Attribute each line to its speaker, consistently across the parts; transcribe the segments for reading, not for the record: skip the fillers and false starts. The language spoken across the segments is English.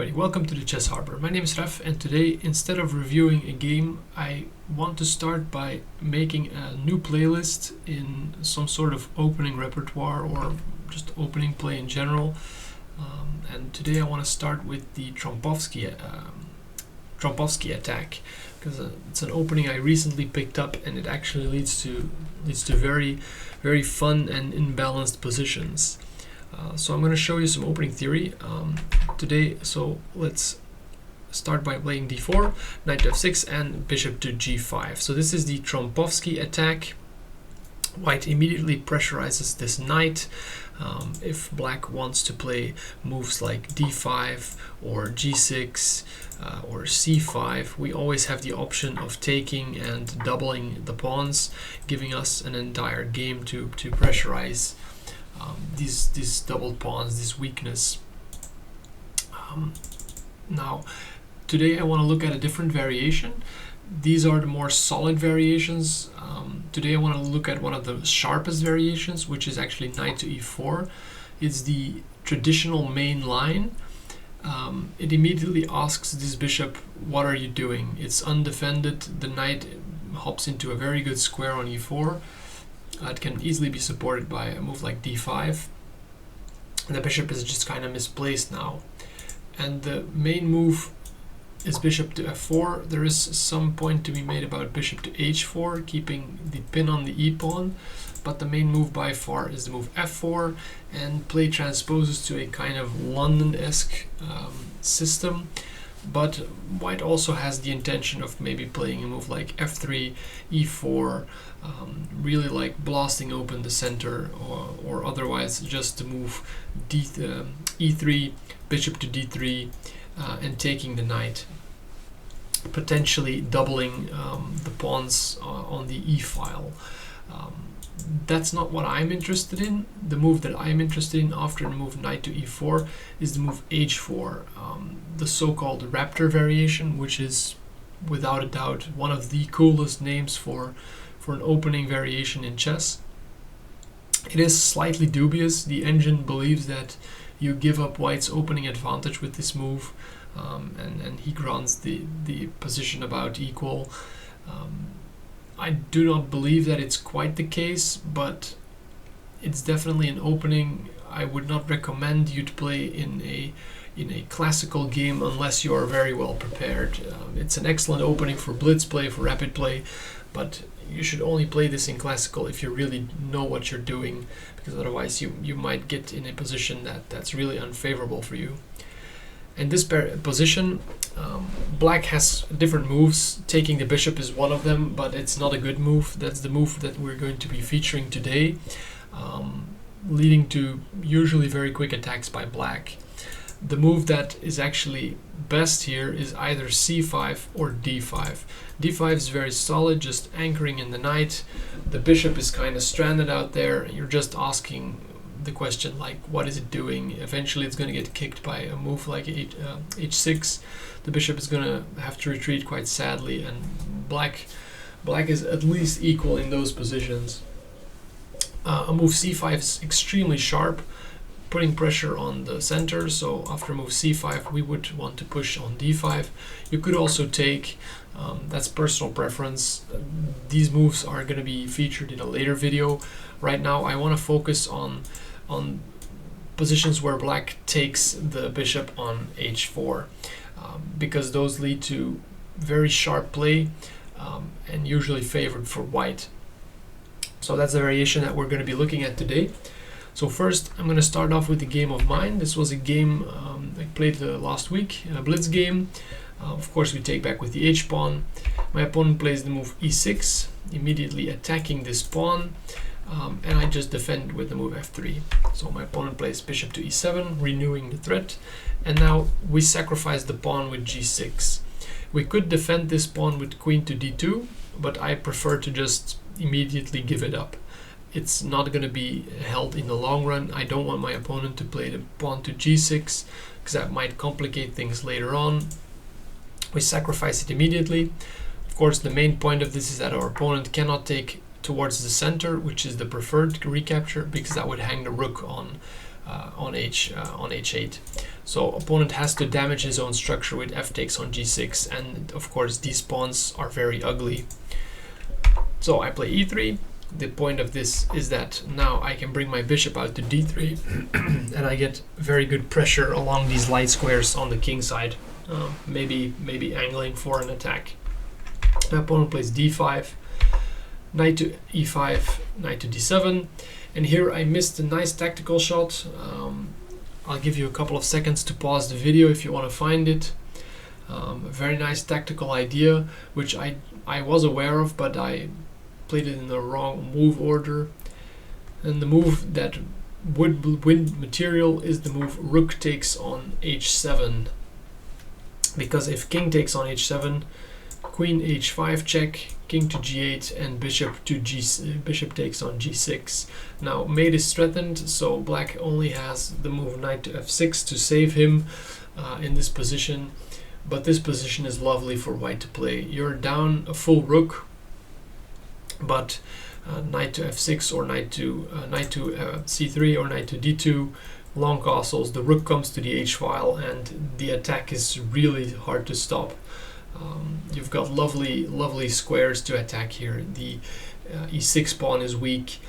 Speaker 1: everybody, welcome to the Chess Harbor. My name is Raf, and today, instead of reviewing a game, I want to start by making a new playlist in some sort of opening repertoire or just opening play in general. And today I want to start with the Trompowsky attack, because it's an opening I recently picked up, and it actually leads to very, very fun and imbalanced positions. So I'm going to show you some opening theory today. So let's start by playing d4, knight to f6, and bishop to g5. So this is the Trompowsky attack. White immediately pressurizes this knight. If black wants to play moves like d5 or g6 or c5, we always have the option of taking and doubling the pawns, giving us an entire game to pressurize these doubled pawns, this weakness. Now, today I want to look at a different variation. These are the more solid variations. Today I want to look at one of the sharpest variations, which is actually knight to e4. It's the traditional main line. It immediately asks this bishop, what are you doing? It's undefended. The knight hops into a very good square on e4. It can easily be supported by a move like d5. The bishop is just kind of misplaced now. And the main move is bishop to f4. There is some point to be made about bishop to h4, keeping the pin on the e-pawn. But the main move by far is the move f4, and play transposes to a kind of London-esque system. But white also has the intention of maybe playing a move like f3, e4, really like blasting open the center, or otherwise just to move e3, bishop to d3, and taking the knight, potentially doubling the pawns on the e-file. That's not what I'm interested in. The move that I'm interested in after the move knight to e4 is the move h4, the so-called Raptor variation, which is without a doubt one of the coolest names for an opening variation in chess. It is slightly dubious. The engine believes that you give up white's opening advantage with this move, and he grants the position about equal. I do not believe that it's quite the case, but it's definitely an opening I would not recommend you to play in a classical game unless you are very well prepared. It's an excellent opening for blitz play, for rapid play, but you should only play this in classical if you really know what you're doing, because otherwise you might get in a position that's really unfavorable for you. In this position, black has different moves. Taking the bishop is one of them, but it's not a good move. That's the move that we're going to be featuring today, leading to usually very quick attacks by black. The move that is actually best here is either c5 or d5. d5 is very solid, just anchoring in the knight. The bishop is kind of stranded out there. You're just asking the question like, what is it doing? Eventually it's going to get kicked by a move like h6. The bishop is going to have to retreat quite sadly, and black is at least equal in those positions. A move c5 is extremely sharp, putting pressure on the center. So after move c5 we would want to push on d5. You could also take, that's personal preference. These moves are going to be featured in a later video. Right now I want to focus on positions where black takes the bishop on h4, because those lead to very sharp play, and usually favored for white. So that's the variation that we're going to be looking at today. So first I'm going to start off with a game of mine. This was a game I played last week, a blitz game. Of course we take back with the h-pawn. My opponent plays the move e6, immediately attacking this pawn. And I just defend with the move f3. So my opponent plays bishop to e7, renewing the threat. And now we sacrifice the pawn with g6. We could defend this pawn with queen to d2, but I prefer to just immediately give it up. It's not going to be held in the long run. I don't want my opponent to play the pawn to g6, because that might complicate things later on. We sacrifice it immediately. Of course, the main point of this is that our opponent cannot take towards the center, which is the preferred recapture, because that would hang the rook on on h8. So opponent has to damage his own structure with f takes on g6, and of course these pawns are very ugly. So I play e3. The point of this is that now I can bring my bishop out to d3 and I get very good pressure along these light squares on the king side, maybe angling for an attack. My opponent plays d5, knight to e5, knight to d7, and here I missed a nice tactical shot. I'll give you a couple of seconds to pause the video if you want to find it. A very nice tactical idea, which I was aware of, but I played it in the wrong move order. And the move that would win material is the move rook takes on h7. Because if king takes on h7, queen h5 check, king to g8, and bishop takes on g6. Now mate is threatened, so black only has the move knight to f6 to save him in this position. But this position is lovely for white to play. You're down a full rook, but knight to f6 or knight to c3 or knight to d2, long castles, the rook comes to the h file, and the attack is really hard to stop. You've got lovely squares to attack here. The e6 pawn is weak,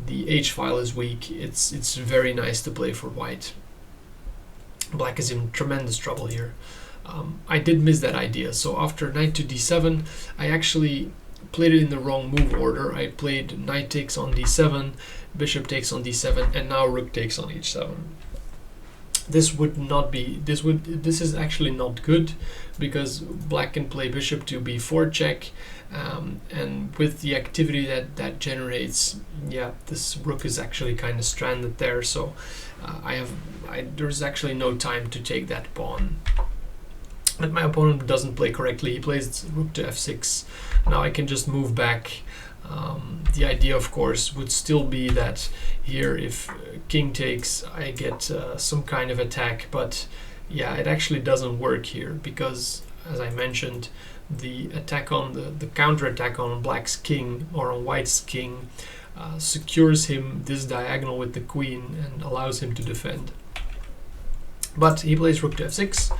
Speaker 1: the h file is weak. It's very nice to play for white. Black is in tremendous trouble here. I did miss that idea, so after knight to d7, I actually played it in the wrong move order. I played knight takes on d7, bishop takes on d7, and now rook takes on h7. This is actually not good, because black can play bishop to b4 check, and with the activity that generates, yeah, this rook is actually kind of stranded there. So there's actually no time to take that pawn. But my opponent doesn't play correctly. He plays rook to f6. Now I can just move back. The idea, of course, would still be that here, if king takes, I get some kind of attack. But yeah, it actually doesn't work here, because, as I mentioned, the attack on the counter attack on black's king or on white's king secures him this diagonal with the queen and allows him to defend. But he plays rook to f6.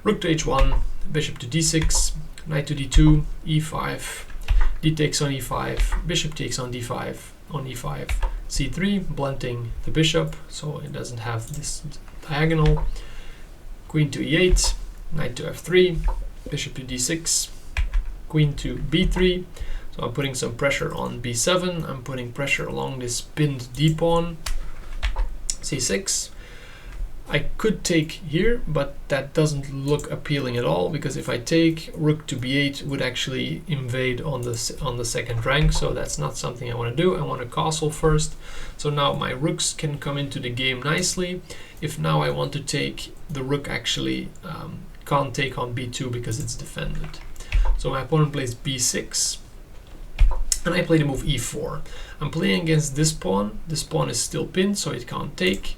Speaker 1: Rook to h1, bishop to d6, knight to d2, e5, d takes on e5, bishop takes on d5, on e5, c3, blunting the bishop, so it doesn't have this diagonal, queen to e8, knight to f3, bishop to d6, queen to b3, so I'm putting some pressure on b7, I'm putting pressure along this pinned d-pawn, c6, I could take here, but that doesn't look appealing at all, because if I take, rook to b8 would actually invade on the second rank, so that's not something I want to do. I want to castle first. So now my rooks can come into the game nicely. If now I want to take, the rook actually can't take on b2 because it's defended. So my opponent plays b6, and I play the move e4. I'm playing against this pawn. This pawn is still pinned, so it can't take.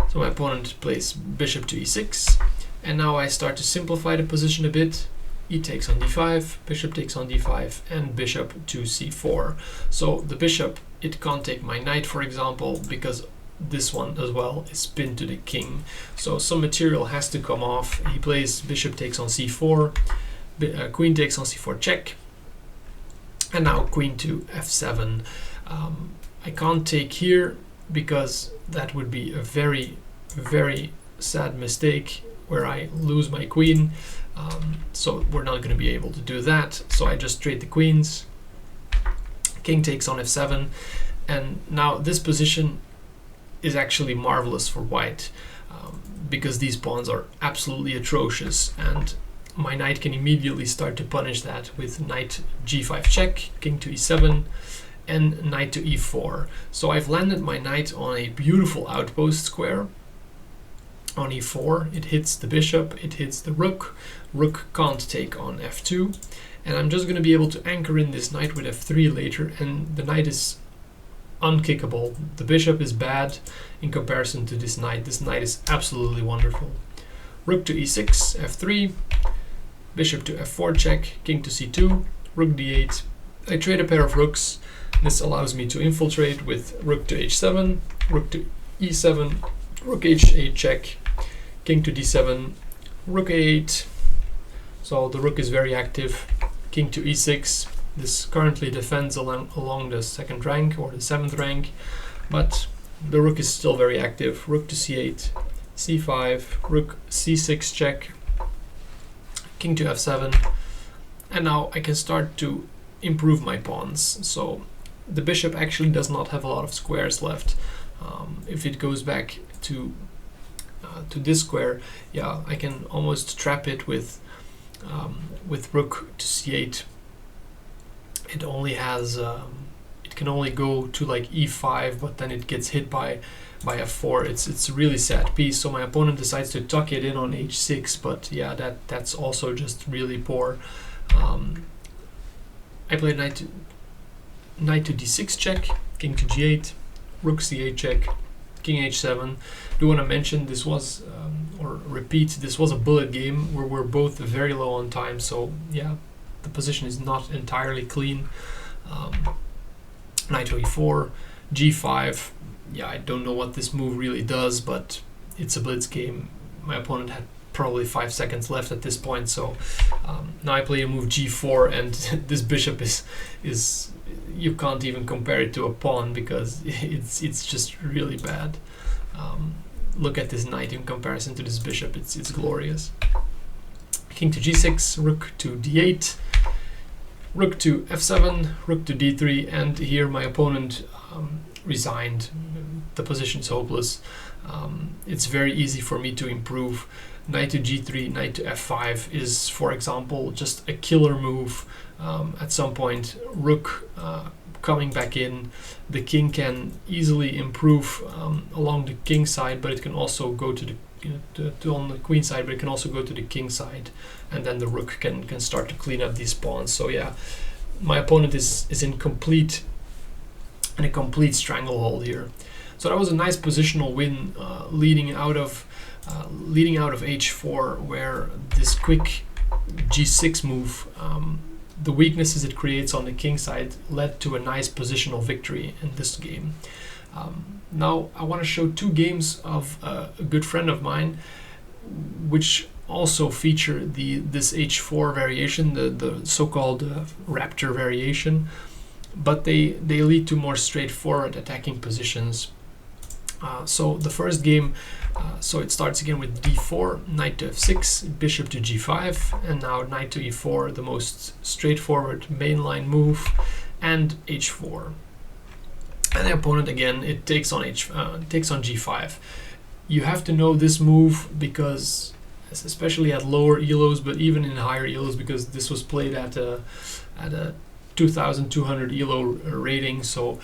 Speaker 1: So my opponent plays bishop to e6, and now I start to simplify the position a bit. E takes on d5, bishop takes on d5, and bishop to c4. So the bishop, it can't take my knight, for example, because this one as well is pinned to the king. So some material has to come off. He plays bishop takes on c4, queen takes on c4 check, and now queen to f7. I can't take here, because that would be a very sad mistake where I lose my queen. So we're not going to be able to do that. So I just trade the queens. King takes on f7, and now this position is actually marvelous for white, because these pawns are absolutely atrocious, and my knight can immediately start to punish that with knight g5 check, king to e7, and knight to e4. So I've landed my knight on a beautiful outpost square. On e4, it hits the bishop, it hits the rook. Rook can't take on f2, and I'm just going to be able to anchor in this knight with f3 later, and the knight is unkickable. The bishop is bad in comparison to this knight. This knight is absolutely wonderful. Rook to e6, f3, bishop to f4 check, king to c2, rook d8. I trade a pair of rooks. This allows me to infiltrate with rook to h7, rook to e7, rook h8 check, king to d7, rook a8. So the rook is very active. King to e6. This currently defends along the second rank or the seventh rank, but the rook is still very active. Rook to c8, c5, rook c6 check, king to f7, and now I can start to improve my pawns. So the bishop actually does not have a lot of squares left. If it goes back to this square, yeah, I can almost trap it with rook to c8. It only has it can only go to like e5, but then it gets hit by f4. It's a really sad piece. So my opponent decides to tuck it in on h6, but yeah, that's also just really poor. I played knight to d6 check, king to g8, rook c8 check, king h7. Do want to mention this was or repeat, this was a bullet game where we're both very low on time, so yeah, the position is not entirely clean. Knight to e4, g5. Yeah, I don't know what this move really does, but it's a blitz game. My opponent had probably 5 seconds left at this point, so now I play a move g4, and this bishop is you can't even compare it to a pawn because it's just really bad. Look at this knight in comparison to this bishop. It's glorious. King to g6, rook to d8, rook to f7, rook to d3, and here my opponent resigned. The position is hopeless. It's very easy for me to improve. Knight to g3, knight to f5 is, for example, just a killer move. At some point, rook coming back in, the king can easily improve along the king side, but it can also go to the on the queen side, but it can also go to the king side, and then the rook can start to clean up these pawns. So yeah, my opponent is in a complete stranglehold here. So that was a nice positional win, leading out of h4, where this quick g6 move, the weaknesses it creates on the king side led to a nice positional victory in this game. Now I want to show two games of a good friend of mine, which also feature this h4 variation, the so-called Raptor variation, but they lead to more straightforward attacking positions. So the first game, so it starts again with d4, knight to f6, bishop to g5, and now knight to e4, the most straightforward mainline move, and h4. And the opponent again, it takes on g5. You have to know this move because, especially at lower elos, but even in higher elos, because this was played at a 2,200 elo rating. So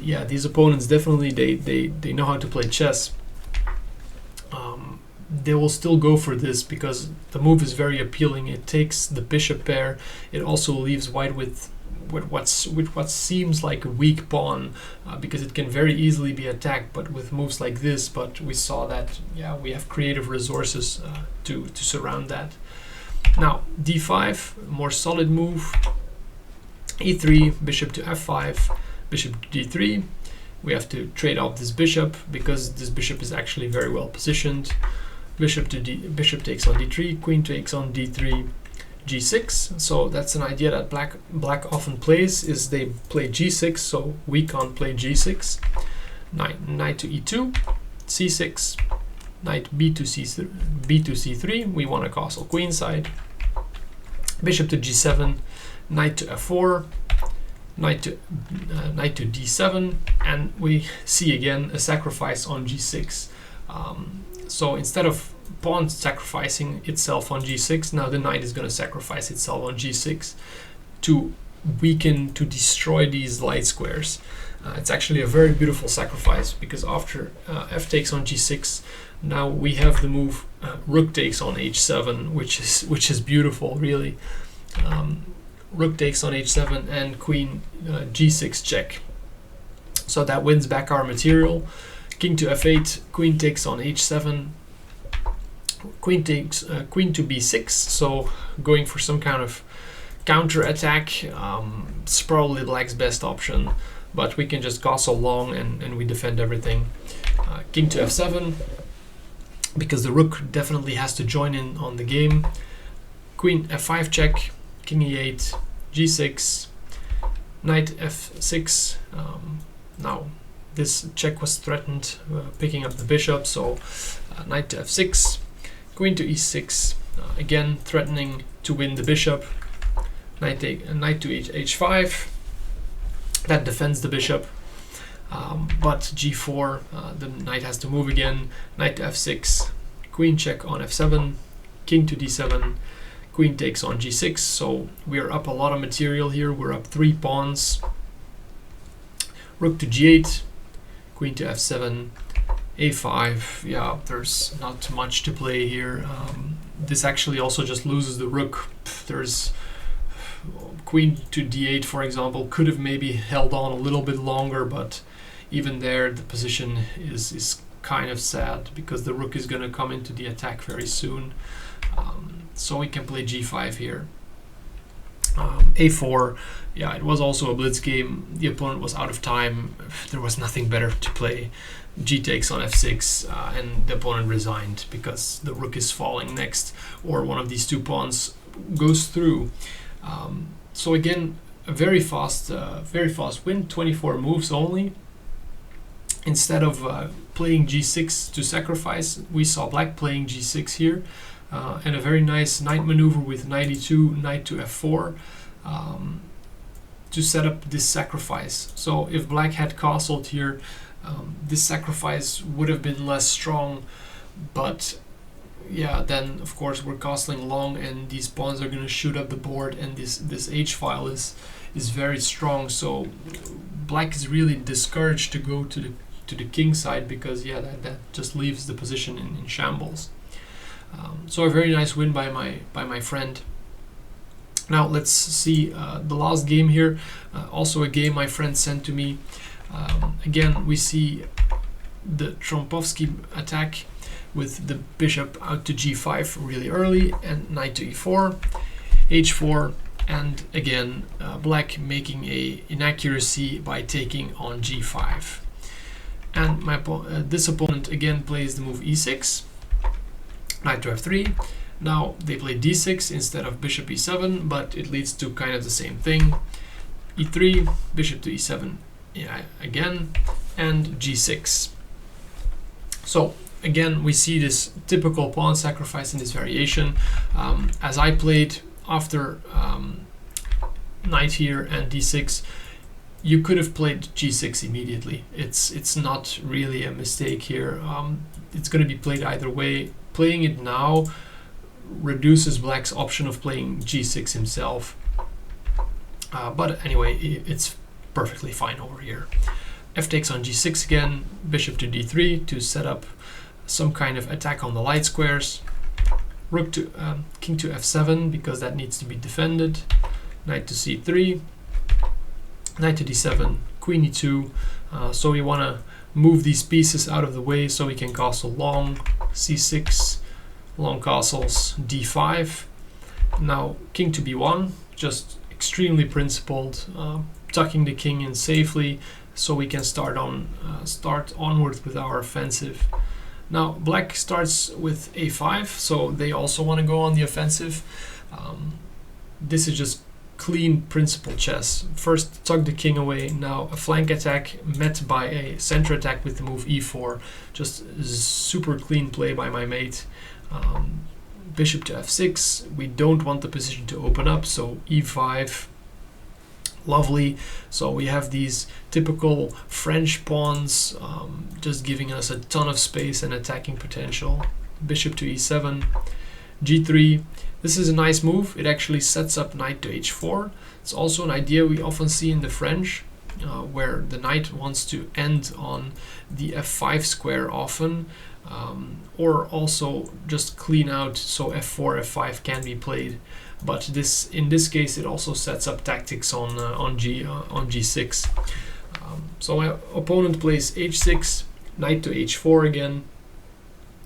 Speaker 1: yeah, these opponents definitely they know how to play chess. They will still go for this because the move is very appealing. It takes the bishop pair. It also leaves white with what seems like a weak pawn, because it can very easily be attacked, but with moves like this. But we saw that, yeah, we have creative resources to surround that. Now d5, more solid move. e3, bishop to f5, bishop to d3. We have to trade off this bishop because this bishop is actually very well positioned. Bishop takes on d3, queen takes on d3, g6. So that's an idea that black often plays, is they play g6, so we can't play g6. Knight to e2, c6, knight b to c3. We want a castle queen side. Bishop to g7, knight to f4, knight to d7, and we see again a sacrifice on g6. So instead of pawn sacrificing itself on g6, now the knight is going to sacrifice itself on g6 to weaken, to destroy these light squares. It's actually a very beautiful sacrifice, because after f takes on g6, now we have the move rook takes on h7, which is beautiful, really. Rook takes on h7 and queen g6 check. So that wins back our material. King to f8, queen takes on h7, queen to b6. So going for some kind of counter attack. It's probably black's best option. but we can just castle long and we defend everything. King to f7, because the rook definitely has to join in on the game. Queen f5 check, king e8, g6, knight f6. Now this check was threatened, picking up the bishop, so knight to f6, queen to e6, again threatening to win the bishop. Knight to h5, that defends the bishop, but g4, the knight has to move again. Knight to f6, queen check on f7, king to d7, queen takes on g6, so we're up a lot of material here. We're up 3 pawns. Rook to g8, queen to f7, a5. Yeah, there's not much to play here. This actually also just loses the rook. There's queen to d8, for example, could have maybe held on a little bit longer, but even there the position is kind of sad because the rook is going to come into the attack very soon. So we can play g5 here. A4, yeah, it was also a blitz game. The opponent was out of time. There was nothing better to play. G takes on f6, and the opponent resigned because the rook is falling next, or one of these 2 pawns goes through. So again, a very fast win, 24 moves only. Instead of playing g6 to sacrifice, we saw black playing g6 here, and a very nice knight maneuver with knight e2, knight to f4, to set up this sacrifice. So if black had castled here, this sacrifice would have been less strong, but yeah, then of course we're castling long and these pawns are going to shoot up the board, and this h-file is very strong, so black is really discouraged to go to the king side, because yeah, that just leaves the position in shambles. So a very nice win by my friend. Now let's see the last game here, also a game my friend sent to me. Again, we see the Trompowsky attack with the bishop out to g5 really early, and knight to e4, h4, and again black making a inaccuracy by taking on g5. And this opponent again plays the move e6, knight to f3. Now they play d6 instead of bishop e7, but it leads to kind of the same thing. e3, bishop to e7, yeah, again, and g6. So again, we see this typical pawn sacrifice in this variation. As I played after knight here and d6, you could have played g6 immediately. It's not really a mistake here. It's going to be played either way. Playing it now reduces black's option of playing g6 himself. But anyway, it's perfectly fine over here. F takes on g6 again, bishop to d3 to set up some kind of attack on the light squares. Rook to king to f7 because that needs to be defended. Knight to c3, knight to d7, queen e2. So we want to move these pieces out of the way so we can castle long. c6, long castles, d5. Now king to b1, just extremely principled, tucking the king in safely so we can start onward with our offensive. Now black starts with a5, so they also want to go on the offensive. This is just clean principle chess. First tuck the king away, now a flank attack met by a center attack with the move e4. Just super clean play by my mate. Bishop to f6, we don't want the position to open up, so e5, lovely. So we have these typical French pawns, just giving us a ton of space and attacking potential. Bishop to e7, g3. This is a nice move. It actually sets up knight to h4. It's also an idea we often see in the French, where the knight wants to end on the f5 square often, or also just clean out so f4, f5 can be played. But in this case, it also sets up tactics on g6. So my opponent plays h6, knight to h4 again,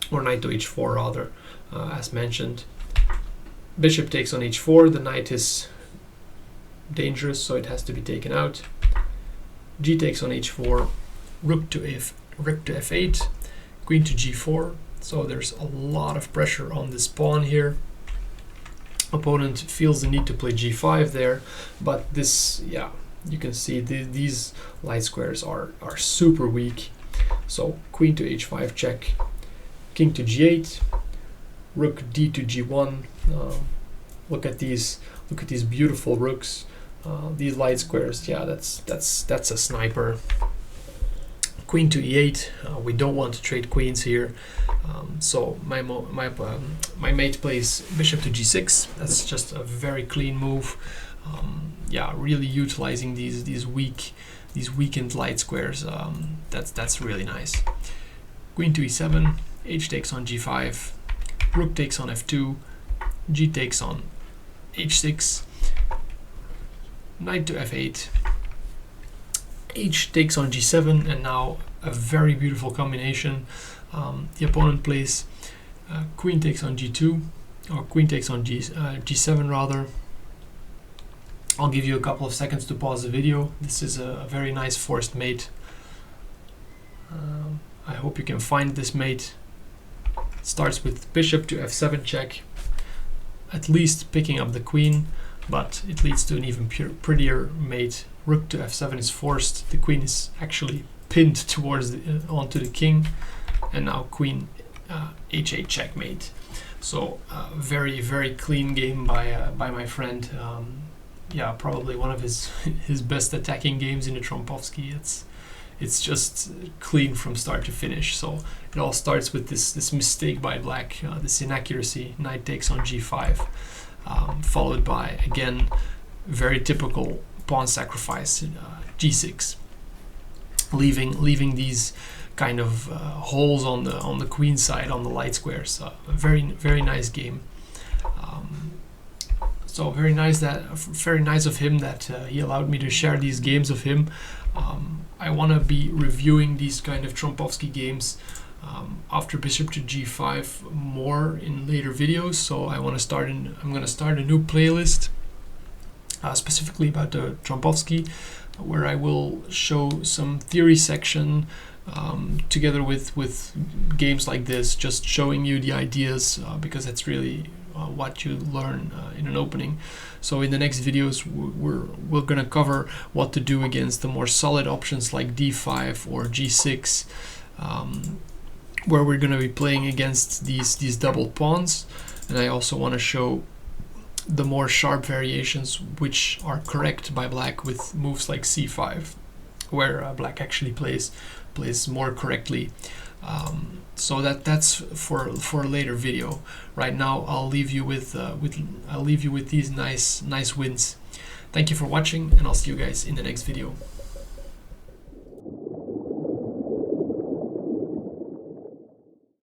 Speaker 1: or knight to h4 rather, as mentioned. Bishop takes on h4. The knight is dangerous, so it has to be taken out. G takes on H4, rook to F8, queen to G4. So there's a lot of pressure on this pawn here. Opponent feels the need to play G5 there, but this, yeah, you can see these light squares are super weak. So queen to H5 check, king to G8, rook D to G1. Look at these beautiful rooks. These light squares, yeah, that's a sniper. Queen to E8. We don't want to trade queens here. So my mate plays bishop to G6. That's just a very clean move. Yeah, really utilizing these weakened light squares. That's really nice. Queen to E7. H takes on G5. Rook takes on F2. G takes on H6. Knight to F8. H takes on G7, and now a very beautiful combination. The opponent plays queen takes on G2, or queen takes on G7 rather. I'll give you a couple of seconds to pause the video. This is a very nice forced mate. I hope you can find this mate. It starts with bishop to F7 check, at least picking up the queen, but it leads to an even prettier mate. Rook to F7 is forced. The queen is actually pinned towards onto the king, and now queen H8 checkmate. So very clean game by my friend. Yeah, probably one of his best attacking games in the Trompowsky. It's just clean from start to finish. So it all starts with this mistake by black, this inaccuracy. Knight takes on G5, followed by, again, very typical pawn sacrifice, G6, leaving these kind of holes on the queen side on the light squares. A very nice game. So very nice of him that he allowed me to share these games of him. I want to be reviewing these kind of Trompowsky games after bishop to G5 more in later videos. So I'm going to start a new playlist specifically about the Trompowsky, where I will show some theory section together with games like this, just showing you the ideas, because that's really what you learn in an opening. So in the next videos we're gonna cover what to do against the more solid options like D5 or G6, where we're gonna be playing against these double pawns. And I also want to show the more sharp variations which are correct by black with moves like C5, where black actually plays more correctly. So that's for a later video. Right now I'll leave you with these nice wins. Thank you for watching, and I'll see you guys in the next video.